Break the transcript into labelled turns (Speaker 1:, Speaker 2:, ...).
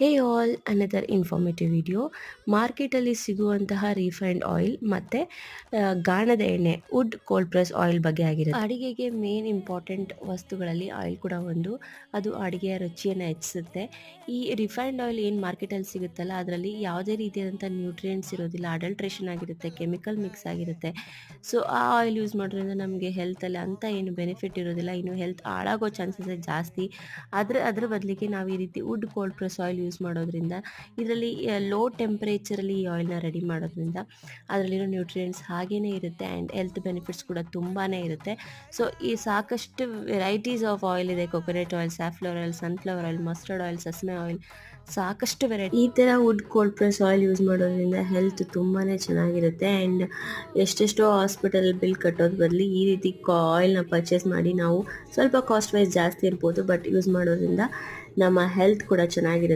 Speaker 1: ಹೇ all another informative video. ಮಾರ್ಕೆಟಲ್ಲಿ ಸಿಗುವಂತಹ refined oil ಮತ್ತು ಗಾಣದ ಎಣ್ಣೆ ವುಡ್ ಕೋಲ್ಡ್ ಪ್ರೆಸ್ ಆಯಿಲ್ ಬಗ್ಗೆ ಆಗಿರುತ್ತೆ. ಅಡಿಗೆಗೆ ಮೇನ್ ಇಂಪಾರ್ಟೆಂಟ್ ವಸ್ತುಗಳಲ್ಲಿ ಆಯಿಲ್ ಕೂಡ ಒಂದು. ಅದು ಅಡಿಗೆಯ ರುಚಿಯನ್ನು ಹೆಚ್ಚಿಸುತ್ತೆ. ಈ ರಿಫೈನ್ಡ್ ಆಯಿಲ್ ಏನು ಮಾರ್ಕೆಟಲ್ಲಿ ಸಿಗುತ್ತಲ್ಲ, ಅದರಲ್ಲಿ ಯಾವುದೇ ರೀತಿಯಾದಂಥ ನ್ಯೂಟ್ರಿಯೆಂಟ್ಸ್ ಇರೋದಿಲ್ಲ, ಅಡಲ್ಟ್ರೇಷನ್ ಆಗಿರುತ್ತೆ, ಕೆಮಿಕಲ್ ಮಿಕ್ಸ್ ಆಗಿರುತ್ತೆ. ಸೊ ಆ ಆಯಿಲ್ ಯೂಸ್ ಮಾಡೋದ್ರಿಂದ ನಮಗೆ ಹೆಲ್ತಲ್ಲಿ ಅಂತ ಏನು ಬೆನಿಫಿಟ್ ಇರೋದಿಲ್ಲ, ಇನ್ನು ಹೆಲ್ತ್ ಹಾಳಾಗೋ ಚಾನ್ಸಸ್ ಜಾಸ್ತಿ. ಅದ್ರ ಬದಲಿಗೆ ನಾವು ಈ ರೀತಿ wood cold press oil use ಮಾಡೋದ್ರಿಂದ, ಇದರಲ್ಲಿ ಲೋ ಟೆಂಪ್ರೇಚರಲ್ಲಿ ಈ ಆಯಿಲ್ನ ರೆಡಿ ಮಾಡೋದ್ರಿಂದ ಅದರಲ್ಲಿರೋ ನ್ಯೂಟ್ರಿಯೆಂಟ್ಸ್ ಹಾಗೇ ಇರುತ್ತೆ ಆ್ಯಂಡ್ ಹೆಲ್ತ್ ಬೆನಿಫಿಟ್ಸ್ ಕೂಡ ತುಂಬಾ ಇರುತ್ತೆ. ಸೊ ಈ ಸಾಕಷ್ಟು ವೆರೈಟೀಸ್ ಆಫ್ ಆಯಿಲ್ ಇದೆ. Coconut oil, safflower oil, sunflower oil, mustard oil, sesame oil, ಸಾಕಷ್ಟು ವೆರೈಟಿ. ಈ ಥರ wood cold press oil use ಮಾಡೋದ್ರಿಂದ ಹೆಲ್ತ್ ತುಂಬಾ ಚೆನ್ನಾಗಿರುತ್ತೆ ಆ್ಯಂಡ್ ಎಷ್ಟೆಷ್ಟೋ ಹಾಸ್ಪಿಟಲ್ ಬಿಲ್ ಕಟ್ಟೋದು ಬದಲು ಈ ರೀತಿ ಆಯಿಲ್ನ ಪರ್ಚೇಸ್ ಮಾಡಿ ನಾವು ಸ್ವಲ್ಪ ಕಾಸ್ಟ್ ವೈಸ್ ಜಾಸ್ತಿ ಇರ್ಬೋದು, ಬಟ್ ಯೂಸ್ ಮಾಡೋದ್ರಿಂದ ನಮ್ಮ ಹೆಲ್ತ್ ಕೂಡ ಚೆನ್ನಾಗಿರುತ್ತೆ.